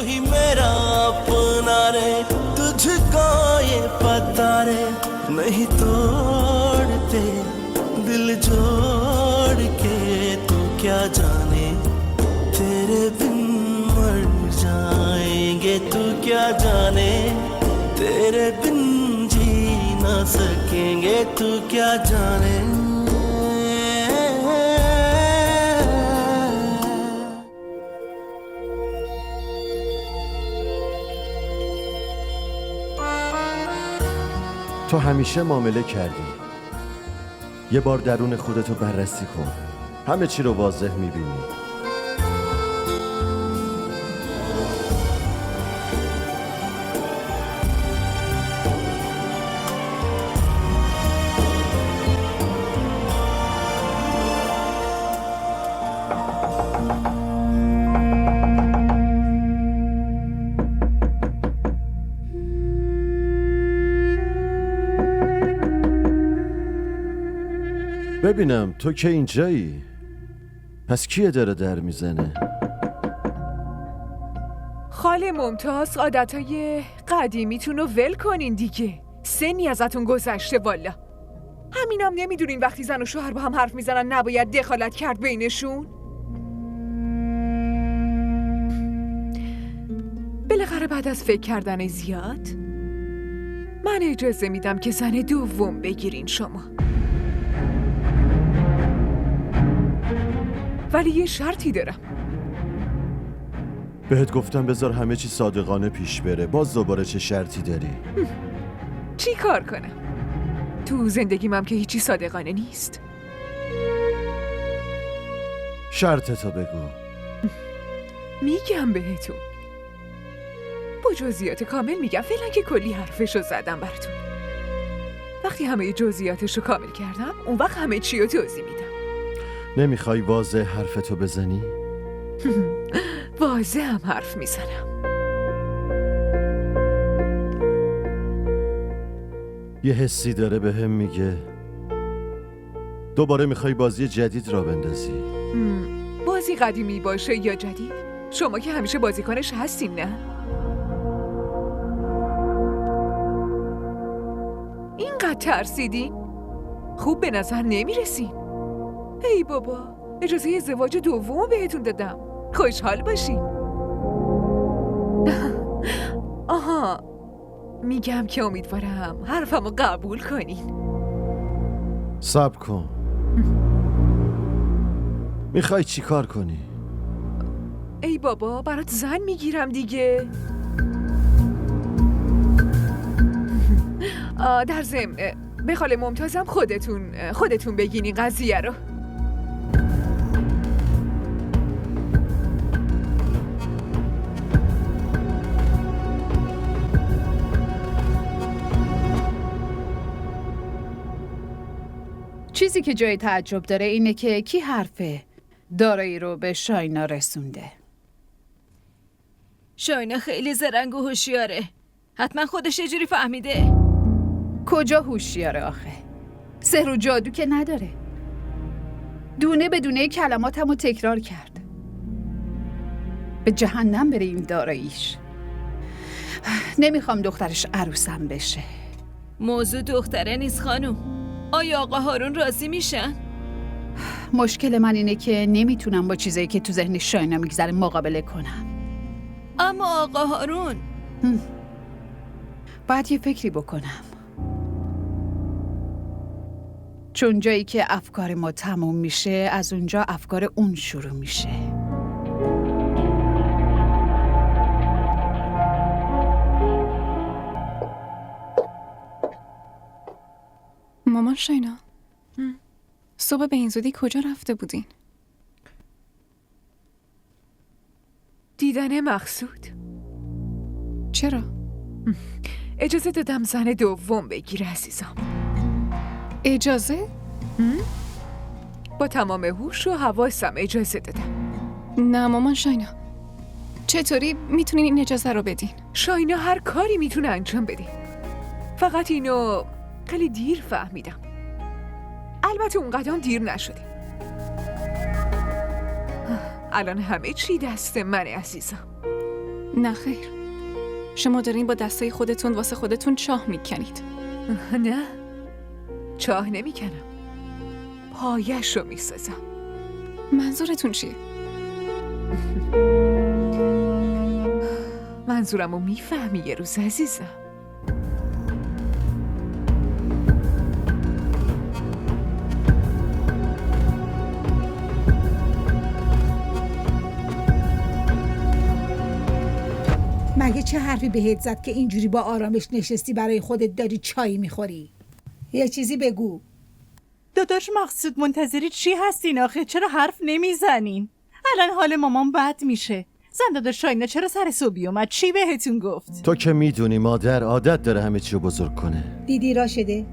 ही मेरा अपना रे, तुझको ये पता रे, नहीं तोड़ते दिल जोड़ के, तू क्या जाने तेरे बिन मर जाएंगे, तू क्या जाने तेरे बिन जी ना सकेंगे, तू क्या जाने। تو همیشه معامله کردی. یه بار درون خودتو بررسی کن، همه چی رو واضح میبینی. ببینم تو که اینجایی، پس کیه داره در میزنه؟ خاله ممتاز، عادتهای قدیمیتون رو ول کنین دیگه. سنی ازتون گذشته والا. همینم نمیدونین وقتی زن و شوهر با هم حرف میزنن نباید دخالت کرد بینشون؟ بالاخره بعد از فکر کردن زیاد من اجازه میدم که زن دوم بگیرین شما. ولی یه شرطی دارم. بهت گفتم بذار همه چی صادقانه پیش بره، باز دوباره چه شرطی داری؟ چی کار کنم؟ تو زندگیم هم که هیچی صادقانه نیست. شرطتو بگو. میگم بهتون، با جزئیات کامل میگم، فعلا که کلی حرفشو زدم براتون. وقتی همه جزئیاتشو کامل کردم اون وقت همه چی رو توضیح میدم. نمیخوای واضح حرفتو بزنی؟ واضح هم حرف میزنم. یه حسی داره به هم میگه دوباره میخوای بازی جدید را بندازی. بازی قدیمی باشه یا جدید، شما که همیشه بازیکنش هستین نه؟ اینقدر ترسیدین؟ خوب به نظر نمیرسین. ای بابا، اجازه ازدواج دوم بهتون دادم، خوشحال باشین. آها، میگم که امیدوارم حرفمو قبول کنین. صبر کن. میخوای چی کار کنی؟ ای بابا، برات زن میگیرم دیگه. در ضمن به خاله ممتازم خودتون بگین این قضیه رو. چیزی که جای تعجب داره اینه که کی حرف دارایی رو به شاینا رسونده. شاینا خیلی زرنگ و هوشیاره. حتما خودش یه جوری فهمیده. کجا هوشیاره آخه؟ سحر و جادو که نداره. دونه به دونه کلماتمو تکرار کرد. به جهنم بره این داراییش. نمیخوام دخترش عروسم بشه. موضوع دختره نیست خانوم. آیا آقا هارون راضی میشن؟ مشکل من اینه که نمیتونم با چیزایی که تو ذهن شاینا میگذره مقابله کنم. اما آقا هارون باید یه فکری بکنم، چون جایی که افکار ما تموم میشه از اونجا افکار اون شروع میشه. مامان شاینا، صبح به این زودی کجا رفته بودین؟ دیدن مقصود. چرا؟ اجازه دادم زن دوم بگیره عزیزم. اجازه؟ با تمام هوش و حواسم اجازه دادم. نه مامان شاینا، چطوری میتونین این اجازه رو بدین؟ شاینا هر کاری میتونه انجام بده. فقط اینو خیلی دیر فهمیدم. البته اون قدم دیر نشده. الان همه چی دست منه عزیزم. نه خیر. شما دارین با دستای خودتون واسه خودتون چاه میکنید. نه، چاه نمیکنم، پایش رو میسازم. منظورتون چیه؟ منظورم رو میفهمی یه روز عزیزم. مگه چه حرفی بهت زد که اینجوری با آرامش نشستی برای خودت داری چای میخوری؟ یه چیزی بگو. داداش مقصود منتظری چی هستین آخه؟ چرا حرف نمیزنین؟ الان حال مامان بد میشه. زن داداش شاینا چرا سر صبحی اومد؟ چی بهتون گفت؟ تو که میدونی مادر عادت داره همه چی رو بزرگ کنه. دیدی راشده؟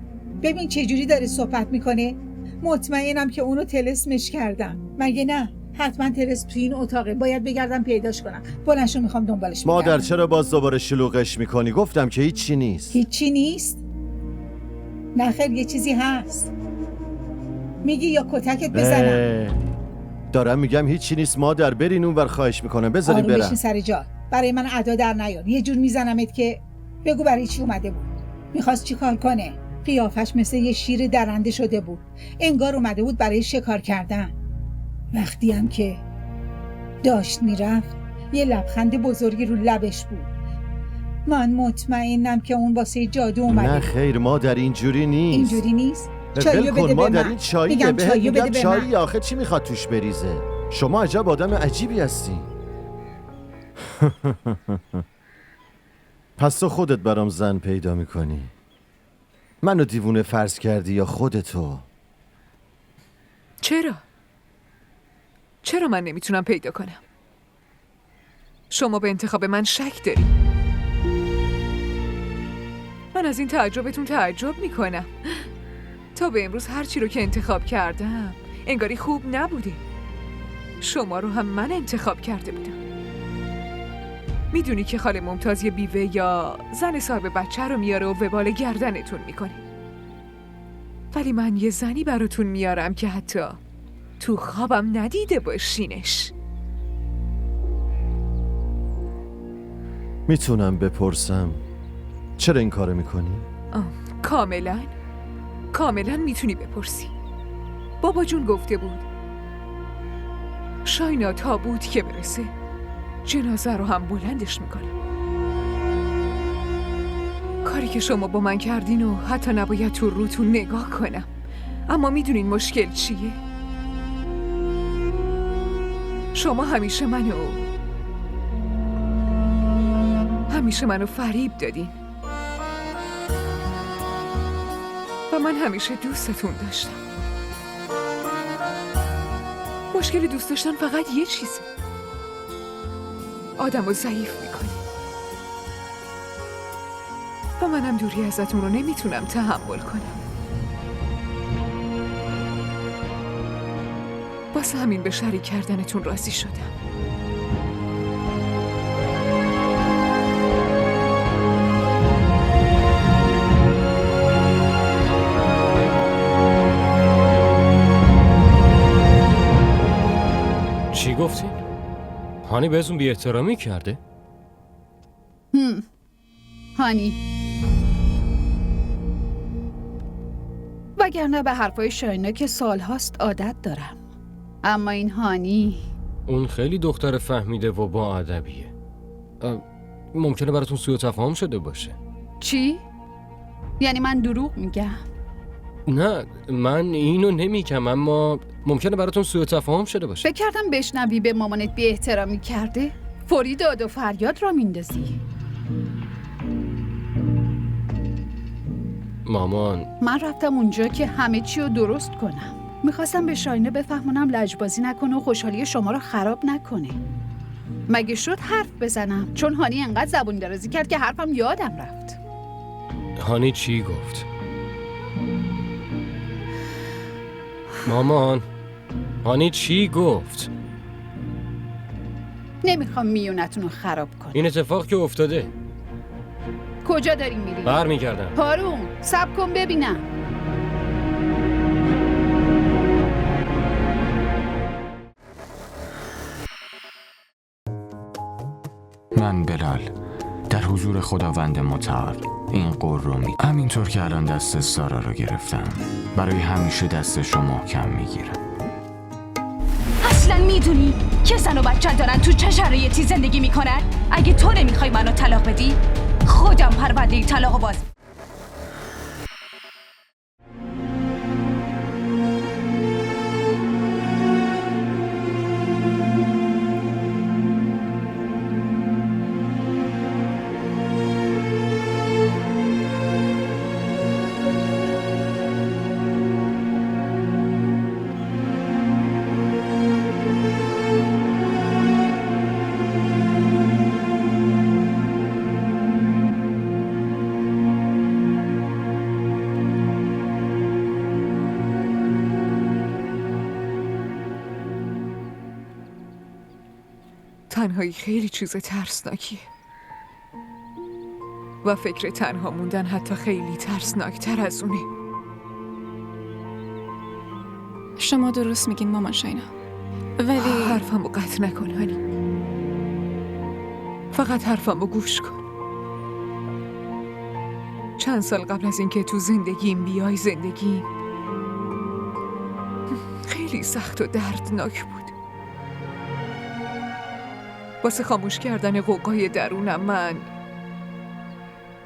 ببین چه جوری داره صحبت میکنه. مطمئنم که اونو طلسمش کردم. مگه نه؟ حتما طلسم تو این اتاقه. باید بگردم پیداش کنم. بلنشو میخوام دنبالش بگردم. مادر چرا باز دوباره شلوغش میکنی؟ گفتم که هیچی نیست. هیچی نیست؟ نه خیر، یه چیزی هست. میگی یا کتکت بزنم؟ دارم میگم هیچی نیست مادر. برین اونور، خواهش میکنم بذارین آروم برم. بشین سر جا. برای من ادا در نیار. یه جور میزنمت که بگو برای چی اومده بود. میخواست چی کار کنه؟ قیافش مثل یه شیر درنده شده بود. انگار اومده بود برای شکار کردن. وقتی هم که داشت میرفت یه لبخند بزرگی رو لبش بود. من مطمئنم که اون واسه جادو اومده. نه خیر مادر، اینجوری نیست. اینجوری نیست؟ ول چاییو کن بده به مادر، من. این چاییه. میگم بهت چاییو میگم بده به چایی من. آخه چی میخواد توش بریزه؟ شما عجب آدم عجیبی هستی. پس تو خودت برام زن پیدا میکنی؟ منو دیوونه فرض کردی یا خودتو؟ چرا من نمیتونم پیدا کنم؟ شما به انتخاب من شک داری؟ من از این تعجبتون تعجب میکنم. تا به امروز هرچی رو که انتخاب کردم انگاری خوب نبوده. شما رو هم من انتخاب کرده بودم. میدونی که خاله ممتاز یه بیوه یا زن صاحب بچه رو میاره و وبال گردنتون میکنه. ولی من یه زنی براتون میارم که حتی تو خوابم ندیده باشینش. میتونم بپرسم چرا این کارو میکنی؟ کاملا میتونی بپرسی. بابا جون گفته بود شاینا تابوت که برسه جنازه رو هم بلندش میکنه. کاری که شما با من کردین و حتی نباید تو روتون نگاه کنم. اما میدونین مشکل چیه؟ شما همیشه منو فریب دادین و من همیشه دوستتون داشتم. مشکل دوست داشتن فقط یه چیزه، آدم رو ضعیف میکنه و منم دوری ازتون رو نمیتونم تحمل کنم. واسه همین به شریک کردنتون راضی شدم. چی گفتین؟ هانی بهتون بی احترامی کرده؟ هانی وگرنه به حرفای شاینا که سالهاست عادت دارم، اما این هانی اون خیلی دختر فهمیده و با ادبیه. ممکنه براتون سوء تفاهم شده باشه. چی؟ یعنی من دروغ میگم؟ نه من اینو نمیگم، اما ممکنه براتون سوء تفاهم شده باشه. فکر کردم بشنوی به مامانت بی احترامی کرده، فوری داد و فریاد را میندازی. مامان من رفتم اونجا که همه چی رو درست کنم. میخواستم به شاینا بفهمونم لجبازی نکنه و خوشحالی شما رو خراب نکنه. مگه شد حرف بزنم؟ چون هانی انقدر زبون درازی کرد که حرفم یادم رفت. هانی چی گفت؟ مامان هانی چی گفت؟ نمیخوام میونتون رو خراب کنم. این اتفاق که افتاده. کجا داری میری؟ برمیگردم. هارون صبر کن ببینم. من بلال در حضور خداوند متعال این قول رو همینطور که الان دست سارا رو گرفتم برای همیشه دستش رو محکم میگیرم. اصلا میدونی که زن و بچه دارن تو چه شرایطی زندگی میکنن؟ اگه تو نمیخوای منو طلاق بدی خودم پرونده طلاق باز. تنهایی خیلی چیز ترسناکیه و فکر تنها موندن حتی خیلی ترسناکتر از اونه. شما درست میگین مامان شاینا، ولی حرفمو قطع نکن هانی، فقط حرفمو گوش کن. چند سال قبل از اینکه تو زندگیم بیای زندگیم خیلی سخت و دردناک بود. واسه خاموش کردن قوقای درونم من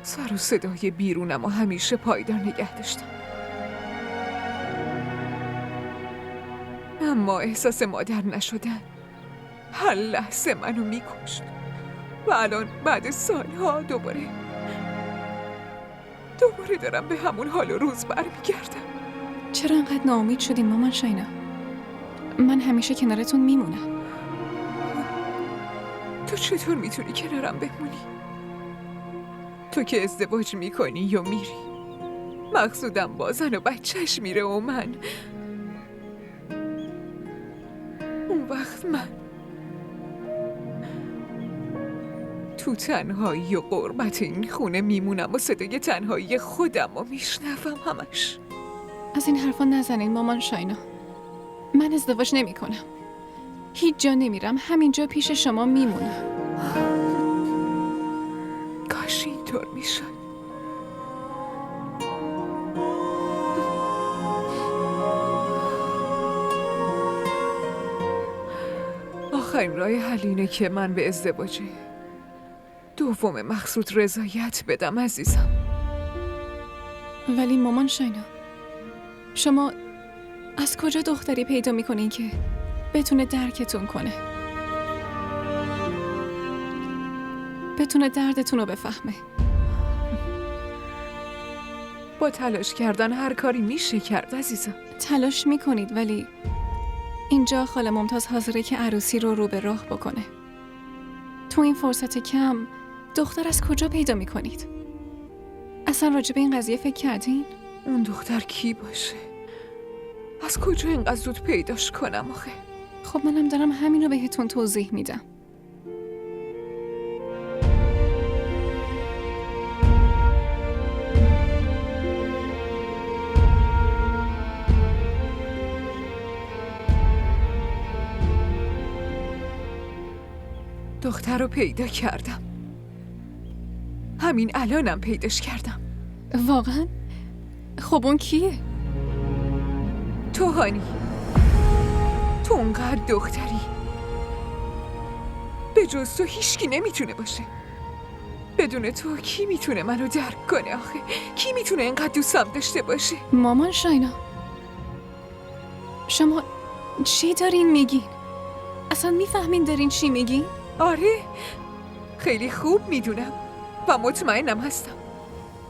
سر و صدای بیرونم و همیشه پایدار نگه داشتم. اما احساس مادر نشدن هر لحظه منو میکشت و الان بعد سالها دوباره دارم به همون حال و روز برمیگردم. چرا انقدر ناامید شدین مامان شاینا؟ من همیشه کنارتون میمونم. تو چطور میتونی کنارم بمونی؟ تو که ازدواج میکنی یا میری، مقصودم با زن و بچهش میره و من اون وقت من تو تنهایی و غربت این خونه میمونم و صدای تنهایی خودم رو میشنوم همش. از این حرفا نزنین مامان شاینا. من ازدواج نمی کنم، هیچ جا نمیرم، همینجا پیش شما میمونم. کاش اینطور میشد. آخرین راه حل اینه که من به ازدواج دوم مقصود رضایت بدم عزیزم. ولی مامان شاینا، شما از کجا دختری پیدا میکنین که بتونه درکتون کنه، بتونه دردتون رو بفهمه؟ با تلاش کردن هر کاری میشه کرد عزیزم. تلاش میکنید ولی اینجا خاله ممتاز حاضره که عروسی رو به راه بکنه. تو این فرصت کم دختر از کجا پیدا میکنید؟ اصلا راجع به این قضیه فکر کردین؟ اون دختر کی باشه؟ از کجا اینقدر زود پیداش کنم آخه؟ خب منم دارم همین رو بهتون توضیح میدم. دختر رو پیدا کردم، همین الانم پیداش کردم. واقعا؟ خب اون کیه؟ تو هانی، تو اونقدر دختری، به جز تو هیچکی نمیتونه باشه. بدون تو کی میتونه منو درک کنه آخه؟ کی میتونه اینقدر دوستم داشته باشه؟ مامان شاینا، شما چی دارین میگین؟ اصلا میفهمین دارین چی میگین؟ آره، خیلی خوب میدونم و مطمئنم هستم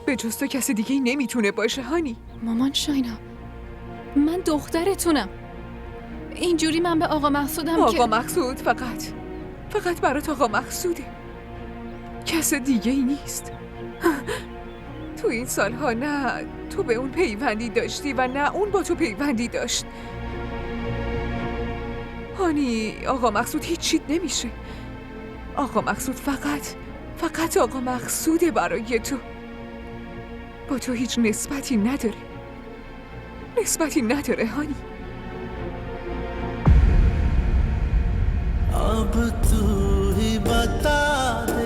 به جز تو کسی دیگه نمیتونه باشه هانی. مامان شاینا، من دخترتونم. اینجوری من به آقا مقصودم آقا مقصود فقط برات آقا مقصوده، کس دیگه ای نیست. تو این سالها نه تو به اون پیوندی داشتی و نه اون با تو پیوندی داشت هانی. آقا مقصود هیچ چیت نمیشه. آقا مقصود فقط آقا مقصوده برای تو. با تو هیچ نسبتی نداره هانی. अब तू ही बता दे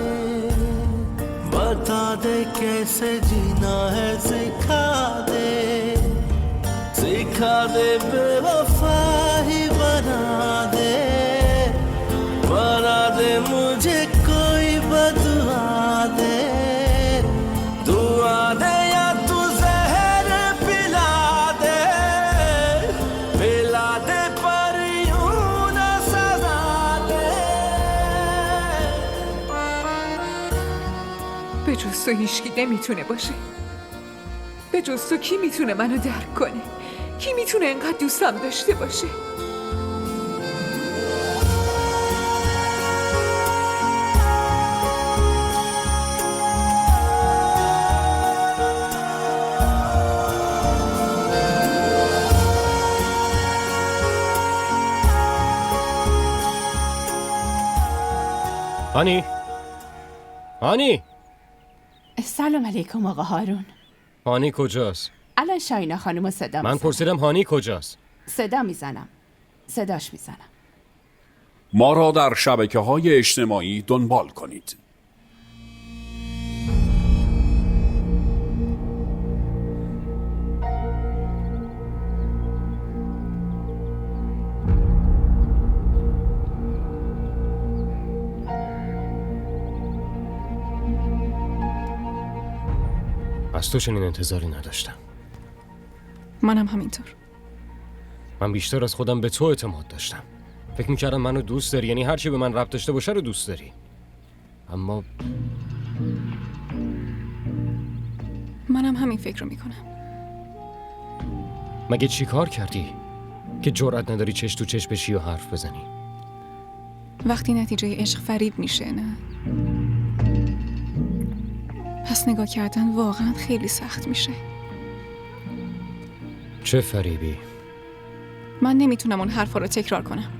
कैसे जीना है सिखा दे बेवफा ही बना दे मुझे कोई बदुआ दे दुआ दे या तू जहर पिला दे पर यूं न सजा दे به جز تو هیچکی نمیتونه باشه. به جز تو کی میتونه منو درک کنه؟ کی میتونه انقدر دوستم داشته باشه؟ هانی سلام علیکم آقا هارون. هانی کجاست؟ الان شاینا خانم صدا من پرسیدم هانی کجاست؟ صدا میزنم. صداش میزنم. ما را در شبکه‌های اجتماعی دنبال کنید. از تو چنین انتظاری نداشتم. منم همینطور. من بیشتر از خودم به تو اعتماد داشتم. فکر میکردم منو دوست داری، یعنی هرچی به من ربط داشته باشه رو دوست داری. اما منم همین فکر رو میکنم. مگه چی کار کردی که جرأت نداری چش تو چش بشی و حرف بزنی؟ وقتی نتیجه عشق فریب میشه، نه؟ پس نگاه کردن واقعا خیلی سخت میشه. چه فریبی؟ من نمیتونم اون حرفا رو تکرار کنم.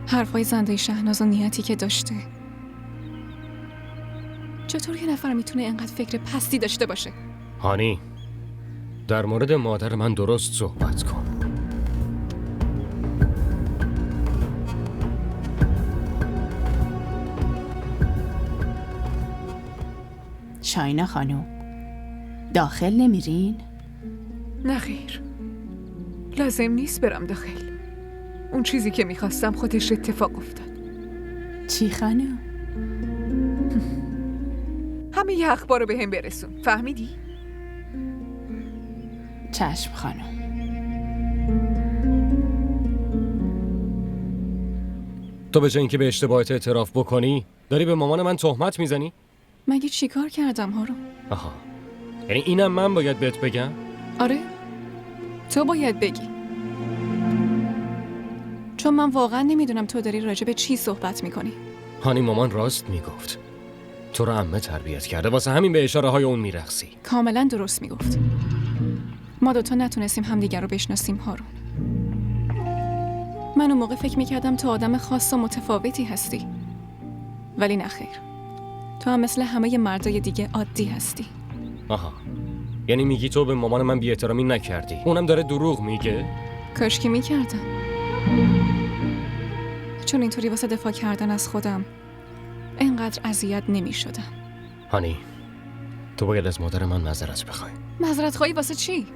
حرفای زنده شهناز و نیتی که داشته. چطور یه نفر میتونه اینقدر فکر پستی داشته باشه؟ هانی، در مورد مادر من درست صحبت کن. شاینا خانم، داخل نمیرین؟ نه خیر، لازم نیست برم داخل. اون چیزی که میخواستم خودش اتفاق افتاد. چی خانم؟ همه ی اخبار رو به هم برسون، فهمیدی؟ چشم خانم. تو به جای اینکه به اشتباهات اعتراف بکنی داری به مامان من تهمت میزنی؟ مگه چی کار کردم هارون؟ آها، یعنی اینم من باید بهت بگم؟ آره، تو باید بگی. چون من واقعا نمیدونم تو داری راجع به چی صحبت میکنی. هانی، مامان راست میگفت. تو رو عمه تربیت کرده، واسه همین به اشاره های اون میرقصی. کاملا درست میگفت. ما دوتا نتونستیم همدیگر رو بشناسیم هارون. من اون موقع فکر میکردم تو آدم خاص و متفاوتی هستی، ولی نه خیر. تو هم مثل همه مردای دیگه عادی هستی. آها، یعنی میگی تو به مامان من بی‌احترامی نکردی؟ اونم داره دروغ میگه؟ کاش که میکردم، چون اینطوری واسه دفاع کردن از خودم اینقدر اذیت نمیشدم. هانی، تو باید از مادر من معذرت بخوای. معذرت خواهی واسه چی؟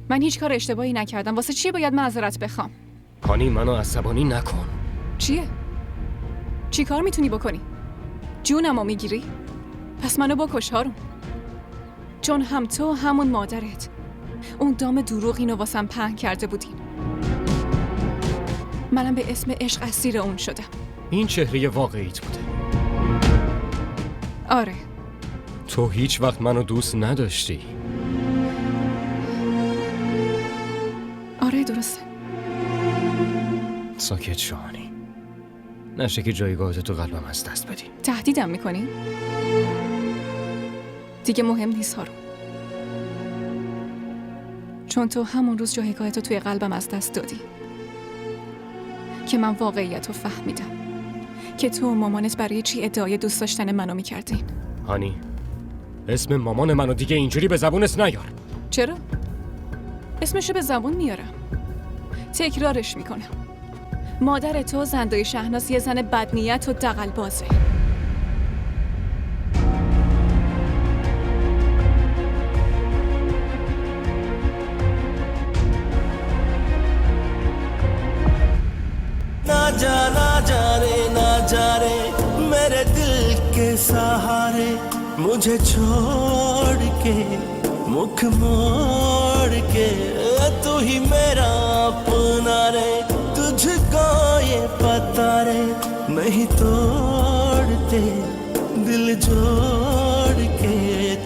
من هیچ کار اشتباهی نکردم، واسه چی باید معذرت بخوام؟ هانی، منو عصبانی نکن. چیه؟ چی کار میتونی بکنی؟ جونمو میگیری؟ پس منو بکش هارون. چون هم تو همون مادرت اون دام دروغ اینو واسم پهن کرده بودین. منم به اسم عشق اسیر اون شدم. این چهره واقعیت بوده. آره. تو هیچ وقت منو دوست نداشتی. آره درسته. ساکت شو هانی، نشه که جایگاهت تو قلبم از دست بدی. تهدیدم میکنی؟ دیگه مهم نیست هارون، چون تو همون روز جایگاهتو توی قلبم از دست دادی که من واقعیت رو فهمیدم که تو و مامانت برای چی ادعای دوست داشتن منو میکردین. هانی، اسم مامان منو دیگه اینجوری به زبونت نیار. چرا؟ اسمشو به زبون میارم، تکرارش میکنم، مادر تو زندای شهناز یه زن بدنیت و دغل‌بازه. ना जा रे मेरे दिल के सहारे मुझे छोड़ के मुख मोड़ के तू ही मेरा अपना रे तुझको ये पता रे नहीं तोड़ते दिल जोड़ के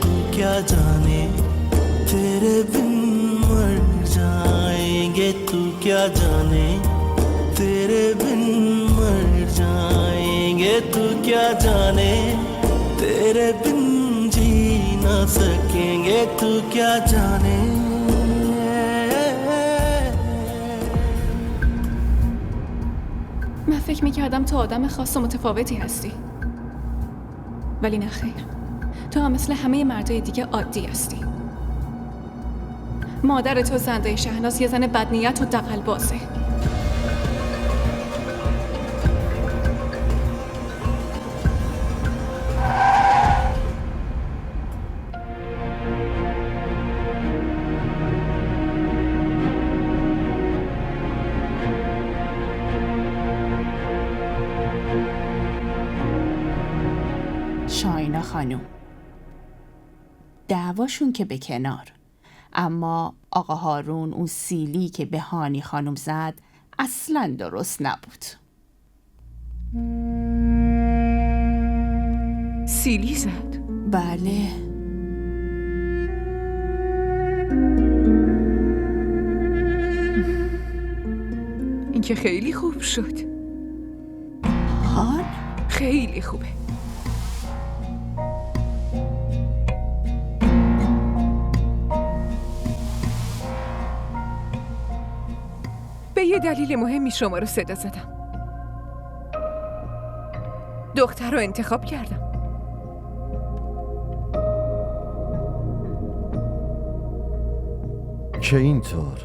तू क्या जाने तेरे बिन मर जाएंगे तू क्या जाने तेरे बिन मर जाएंगे तू क्या जाने तेरे बिन जी ना सकेंगे तू क्या जाने من فکر میکردم تو آدم خاص و متفاوتی هستی، ولی نه خیر. تو هم مثل همه مردای دیگه عادی هستی. مادر تو زندای شهناز یه زن بدنیت و دغل‌بازه. شاینا خانوم، دعواشون که به کنار، اما آقا هارون اون سیلی که به هانی خانوم زد اصلا درست نبود. سیلی زد؟ بله. این که خیلی خوب شد. هان؟ خیلی خوبه. به یه دلیل مهمی شما رو صدا زدم. دختر رو انتخاب کردم. که اینطور؟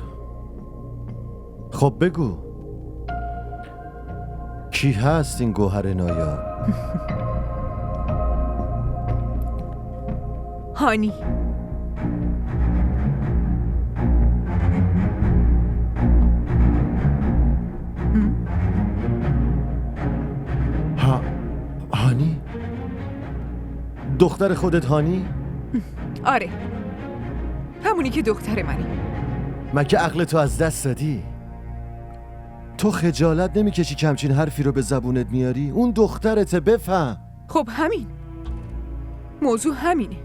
خب بگو کی هست این گوهر نایاب؟ هانی. هانی؟ دختر خودت هانی؟ آره، همونی که دختر منی. مگه عقل تو از دست دادی؟ تو خجالت نمیکشی که همچین حرفی رو به زبونت میاری؟ اون دخترته، بفهم. خب همین موضوع همینه.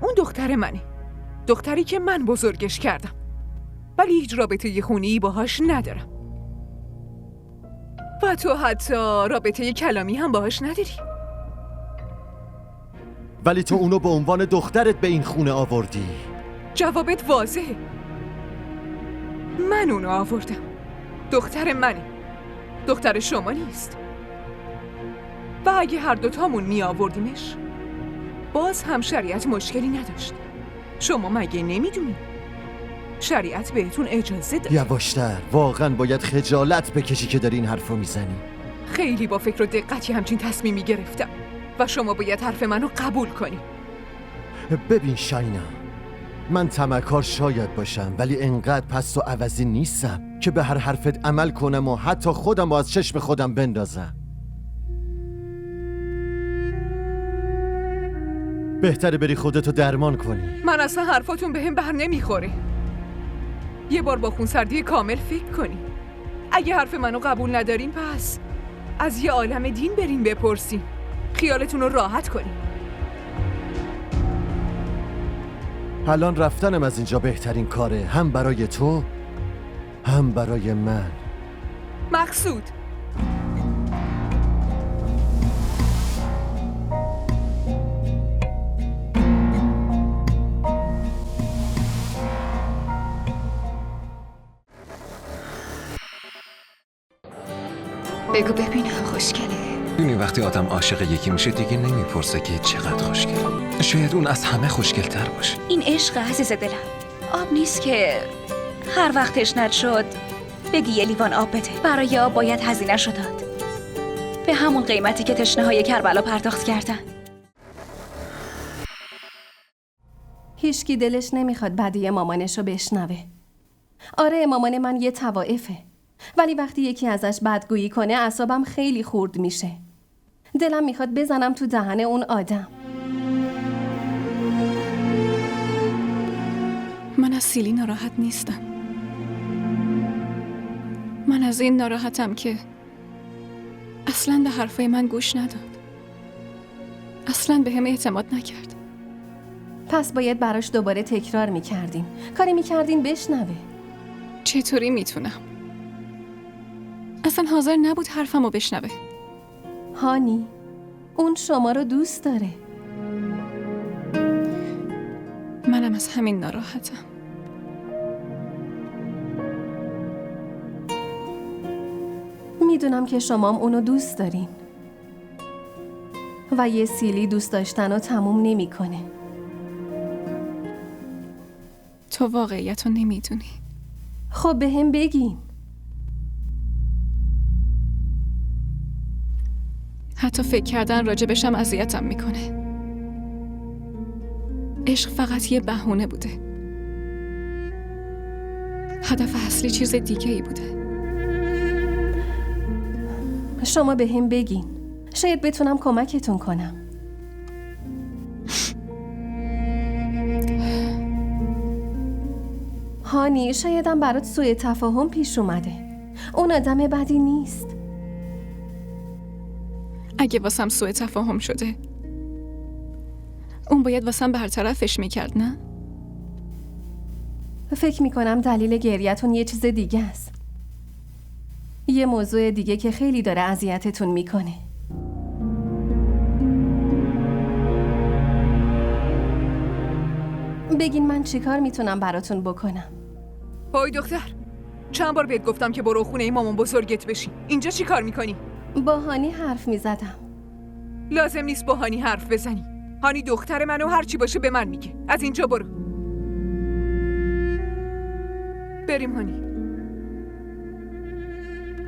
اون دختر منه، دختری که من بزرگش کردم، ولی هیچ رابطه خونی باهاش ندارم و تو حتی رابطه کلامی هم باهاش نداری. ولی تو اونو به عنوان دخترت به این خونه آوردی. جوابت واضحه. من اونو آوردم. دختر منه، دختر شما نیست. و اگه هر دوتامون می آوردیمش باز هم شریعت مشکلی نداشت. شما مگه نمیدونی؟ شریعت بهتون اجازه داد. یواشتر، واقعا باید خجالت بکشی که داری این حرفو میزنی. خیلی با فکر و دقتی همچین تصمیمی گرفتم و شما باید حرف منو قبول کنی. ببین شاینا، من طمعکار شاید باشم، ولی انقدر پست و عوضی نیستم که به هر حرفت عمل کنم و حتی خودم رو از چشم خودم بندازم. بهتره بری خودتو درمان کنی. من اصلا حرفاتون بهم بر نمیخوره. یه بار با خونسردی کامل فکر کنی. اگه حرف منو قبول ندارین پس از یه عالم دین برین بپرسین، خیالتون رو راحت کنین. الان رفتنم از اینجا بهترین کاره، هم برای تو هم برای من. مقصود بگو ببینم خوشگله. دونی وقتی آدم عاشق یکی میشه دیگه نمیپرسه که چقدر خوشگله. شاید اون از همه خوشگل‌تر باشه. این عشق عزیز دلم آب نیست که هر وقت تشنت شد بگی یه لیوان آب بده. برای آب باید هزینه‌شو داد، به همون قیمتی که تشنه‌های کربلا پرداخت کردن. هیچکی دلش نمیخواد بدی مامانشو بشنوه. آره مامان من یه طوائفه، ولی وقتی یکی ازش بدگویی کنه اعصابم خیلی خورد میشه. دلم میخواد بزنم تو دهن اون آدم. من از سیلی ناراحت نیستم. من از این ناراحتم که اصلاً به حرفای من گوش نداد. اصلاً به هم اعتماد نکرد. پس باید براش دوباره تکرار میکردیم. کاری میکردین بشنوه. چطوری میتونم؟ اصلا حاضر نبود حرفمو بشنوه. هانی، اون شما رو دوست داره. منم از همین ناراحتم. میدونم که شمام اونو دوست دارین و یه سیلی دوست داشتن رو تموم نمیکنه. تو واقعیت رو نمیدونی. خب به هم بگین. حتی فکر کردن راجبشم اذیتم میکنه. عشق فقط یه بهونه بوده. هدف اصلی چیز دیگه ای بوده. شما به هم بگین. شاید بتونم کمکتون کنم. هانی، شایدم برات سوء تفاهم پیش اومده. اون آدم بدی نیست. اگه واسم سوء تفاهم شده، اون باید واسم برطرفش میکرد، نه؟ فکر میکنم دلیل گریتون یه چیز دیگه است. یه موضوع دیگه که خیلی داره اذیتتون میکنه. بگین من چیکار میتونم براتون بکنم؟ وای دختر، چند بار بهت گفتم که برو خونه مامان بزرگت بشی. اینجا چی کار میکنی؟ با هانی حرف میزدم. لازم نیست با هانی حرف بزنی. هانی دختر منو، هر چی باشه به من میگه. از اینجا برو. بریم هانی.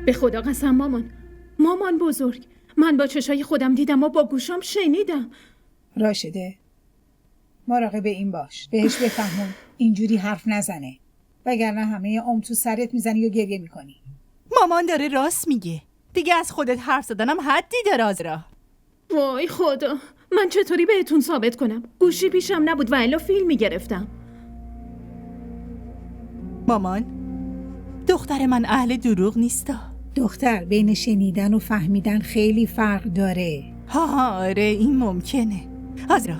به خدا قسم مامان بزرگ، من با چشای خودم دیدم و با گوشام شنیدم. راشده، مراقب این باش. بهش بفهمون اینجوری حرف نزنه، وگرنه همه عمر تو سرت میزنی و گریه میکنی. مامان داره راست میگه. دیگه از خودت حرف زدنم حدی داره آزرا. وای خدا، من چطوری بهتون ثابت کنم؟ گوشی پیشم نبود و الا فیلم میگرفتم. مامان، دختر من اهل دروغ نیستا. دختر، بین شنیدن و فهمیدن خیلی فرق داره. ها آره، این ممکنه. آزرا،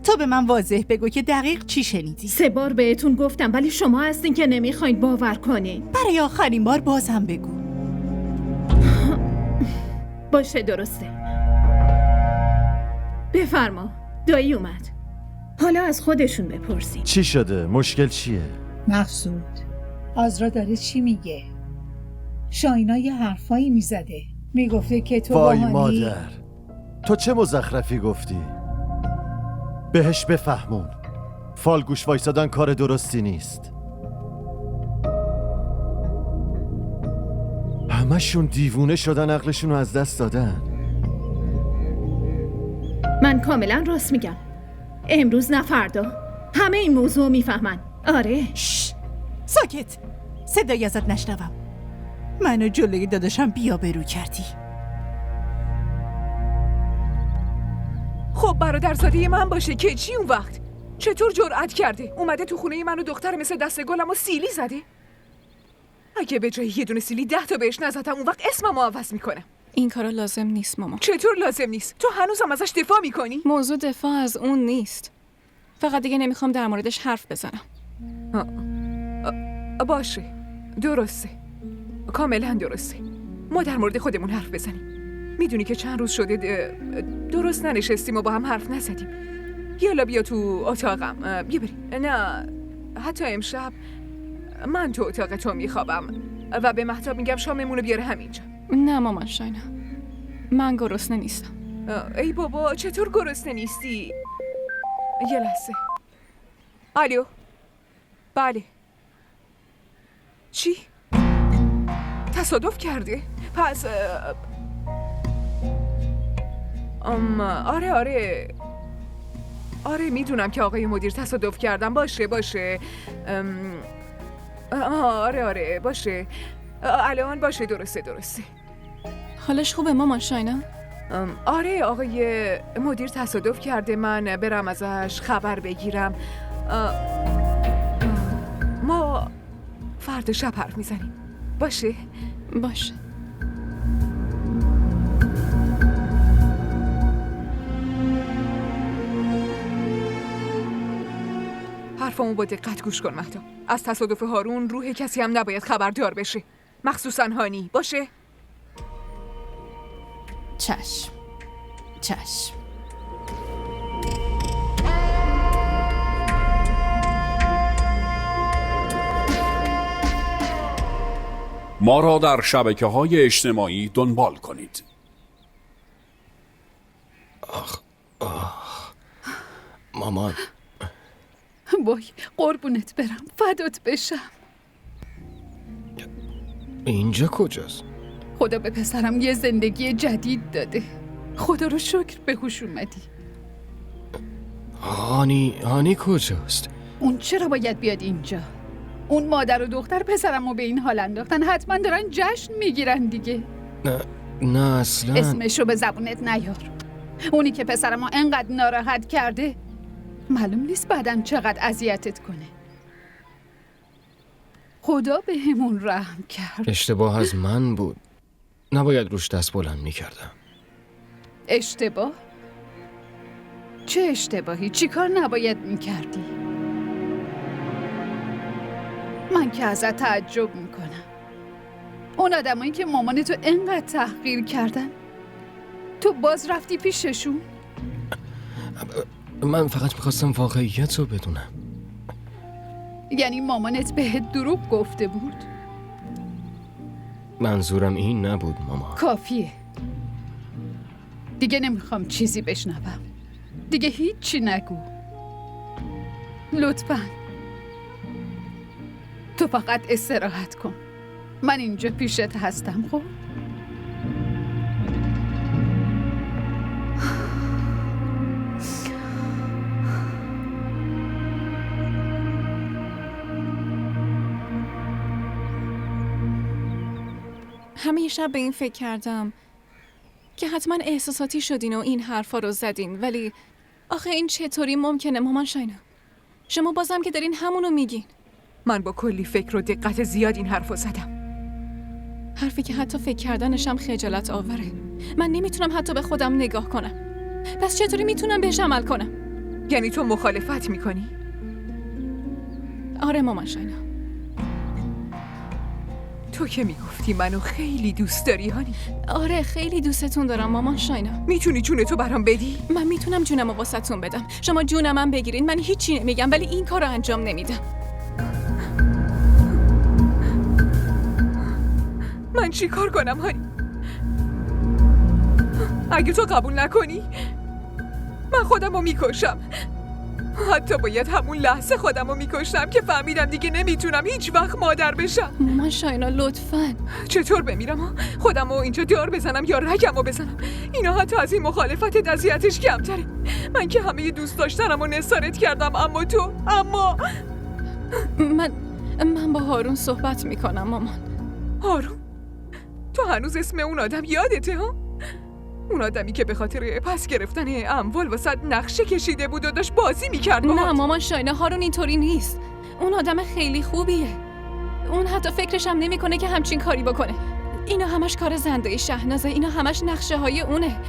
تو به من واضح بگو که دقیق چی شنیدی. 3 بار بهتون گفتم ولی شما هستین که نمیخواین باور کنین. برای آخرین بار بازم بگو. باشه درسته. بفرما، دایی اومد. حالا از خودشون بپرسین. چی شده؟ مشکل چیه؟ مقصود، آزرا داره چی میگه؟ شاینا یه حرفایی میزده. میگفته که تو وای باهانی... مادر، تو چه مزخرفی گفتی؟ بهش بفهمون فالگوش وایسادن کار درستی نیست. همشون دیوونه شدن، عقلشون رو از دست دادن. من کاملا راست میگم. امروز نه فردا همه این موضوع میفهمن. آره. ساکت، صدایی ازت نشنوم. منو جلوی داداشم بی‌آبرو کردی. خب برادرزاده من باشه که چی اون وقت؟ چطور جرأت کرده؟ اومده تو خونه منو دختر مثل دست گلم و سیلی زده؟ اگه به جای یه دونه سیلی 10 تا بهش نزدم اون وقت اسممو عوض میکنم. این کارا لازم نیست مامان. چطور لازم نیست؟ تو هنوزم ازش دفاع میکنی؟ موضوع دفاع از اون نیست. فقط دیگه نمیخوام در موردش حرف بزنم. باشه، درسته، کاملا درسته. ما در مورد خودمون حرف بزنیم. میدونی که چند روز شده درست ننشستیم و با هم حرف نزدیم. یالا بیا تو اتاقم، بیا بریم. نه، حتی امشب من تو اتاق تو میخوابم و به مهتاب میگم شاممونو بیاره همینجا. نه مامان شاینا، من گرسنه نیستم. ای بابا، چطور گرسنه نیستی؟ یه لحظه. الو. بله. چی؟ تصادف کرده. پس آره میدونم که آقای مدیر تصادف کردن. باشه آره باشه الان باشه. درسته حالش خوبه مامان شاینا؟ آره آقای مدیر تصادف کرده. من برم ازش خبر بگیرم. ما فردا شب حرف میزنیم. باشه. حرفمو با دقت گوش کن مهتاب. از تصادف هارون روح کسی هم نباید خبردار بشه، مخصوصا هانی. باشه؟ چشم. ما را در شبکه‌های اجتماعی دنبال کنید. مامان. وای قربونت برم، فدات بشم. اینجا کجاست؟ خدا به پسرم یه زندگی جدید داده. خدا رو شکر به هوش اومدی. هانی کجاست؟ اون چرا باید بیاد اینجا؟ اون مادر و دختر پسرم رو به این حال انداختن، حتما دارن جشن میگیرن دیگه. نه اصلا. اسمشو به زبونت نیار. اونی که پسرم رو انقدر ناراحت کرده معلوم نیست بعدن چقدر اذیتت کنه. خدا به همون رحم کرد. اشتباه از من بود، نباید روش دست بلند میکردم. اشتباه؟ چه اشتباهی؟ چی کار نباید میکردی؟ من که ازت تعجب میکنم. اون آدمایی که مامانتو انقدر تحقیر کردن تو باز رفتی پیششون؟ من فقط میخواستم واقعیت رو بدونم. یعنی مامانت بهت دروغ گفته بود؟ منظورم این نبود مامان. کافیه. دیگه نمیخوام چیزی بشنوم. دیگه هیچی نگو. لطفاً. تو فقط استراحت کن. من اینجا پیشت هستم. خب؟ همه شب به این فکر کردم که حتما احساساتی شدین و این حرفا رو زدین، ولی آخه این چطوری ممکنه مامان شاینا؟ شما بازم که دارین همونو میگین. من با کلی فکر و دقت زیاد این حرفو زدم. حرفی که حتی فکر کردنشم خجالت آوره. من نمیتونم حتی به خودم نگاه کنم. پس چطوری میتونم بهش عمل کنم؟ یعنی تو مخالفت میکنی؟ آره مامان شاینا. تو که میگفتی منو خیلی دوست داری هانی. آره خیلی دوستتون دارم مامان شاینا. میتونی جونتو برام بدی؟ من میتونم جونمو واسهتون بدم. شما جونمم بگیرین، من هیچی نمیگم ولی این کارو انجام نمیدم. من چی کار کنم هانی؟ اگه تو قبول نکنی من خودمو میکشم. حتی باید همون لحظه خودمو میکشتم که فهمیدم دیگه نمیتونم هیچ وقت مادر بشم. مامان شاینا لطفاً. چطور بمیرم؟ خودمو اینجا دار بزنم یا رگمو بزنم؟ اینا حتی از این مخالفتت اذیتش کمتره. من که همه دوست داشتنمو نثارت کردم، اما تو من با هارون صحبت میکنم مامان. هارون؟ تو هنوز اسم اون آدم یادته ها؟ اون آدمی که به خاطر پس گرفتن اموال واسه نقشه کشیده بود و داشت بازی میکرد باهات. نه مامان شاینا، هارون اینطوری نیست. اون آدم خیلی خوبیه. اون حتی فکرش هم نمیکنه که همچین کاری بکنه. اینا همش کار زنده شهنازه. اینا همش نقشه های اونه.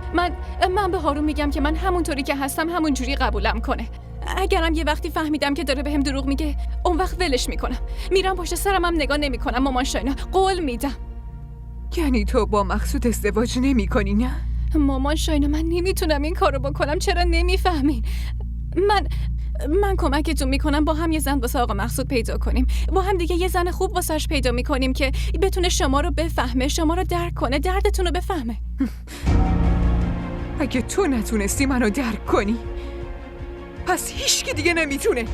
من به هارون میگم که من همونطوری که هستم همونجوری قبولم کنه. اگرم یه وقتی فهمیدم که داره بهم دروغ میگه، اون وقت ولش میکنم. میرم پشت سرم هم نگاه نمیکنم مامان شاینا. قول میدم. یعنی تو با مقصود ازدواج نمیکنی نه؟ مامان شاینا من نمیتونم این کارو بکنم. چرا نمیفهمین؟ من کمکتون میکنم با هم یه زن واسه آقا مقصود پیدا کنیم. با هم دیگه یه زن خوب واسش پیدا میکنیم که بتونه شما رو بفهمه، شما رو درک کنه، دردتون رو بفهمه. اگه تو نتونستی منو درک کنی پس هیچکی دیگه نمیتونه.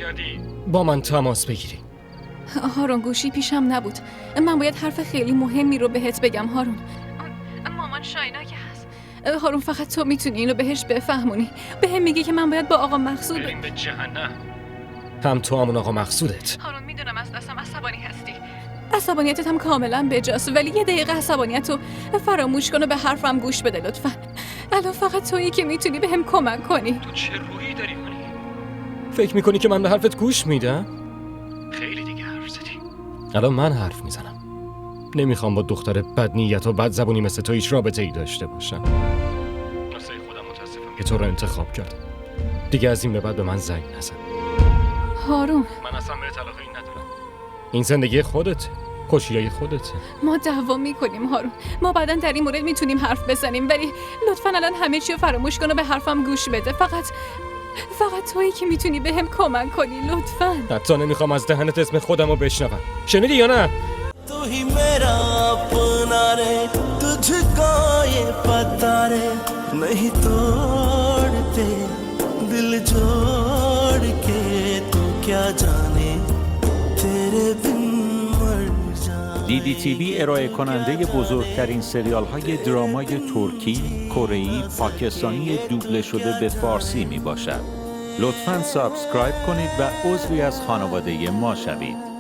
برگردی با من تماس بگیری. هارون گوشی پیشم نبود. من باید حرف خیلی مهمی رو بهت بگم هارون. مامان شاینا که هست. هارون فقط تو میتونی اینو بهش بفهمونی. بهم میگه که من باید با آقا مقصود بریم به جهنم. هم تو همون آقا مقصودت. هارون میدونم از دستم عصبانی هستی. عصبانیتت هم کاملا بجاست، ولی یه دقیقه عصبانیت رو فراموش کن و به حرفم گوش بده لطفا. الان فقط تویی که میتونی بهم کمک کنی. تو چه روحی داری هانی؟ فکر میکنی که من به حرفت گوش میدم؟ خیلی دیگه حرف زدی. الان من حرف میزنم. نمیخوام با دختر بد نیت و بد زبونی مثل تو هیچ رابطه ای داشته باشم. واسه خودم متاسفم که تو رو انتخاب کردم. دیگه از این به بعد به من زنگ نزن. هارون، من اصلا به علاقه ای ندارم. این زندگی خودته. خوشیای خودته. ما دعوا میکنیم هارون. ما بعداً در این مورد میتونیم حرف بزنیم، ولی لطفاً الان همه چی رو فراموش کن و به حرفم گوش بده. فقط تویی که میتونی بهم کمک کنی لطفاً. حتی نمیخوام از دهنت اسم خودم رو بشنوم. شنیدی یا نه؟ तू ही मेरा अपना रे तुझको ये पता रे नहीं तोड़ते दिल जोड़ के तू क्या जाने तेरे बिन मर जाए. DDTV ارائه کننده بزرگترین سریال های درامای ترکی، کره‌ای، پاکستانی دوبله شده به فارسی می باشد. لطفاً سابسکرایب کنید و عضوی از خانواده ما شوید.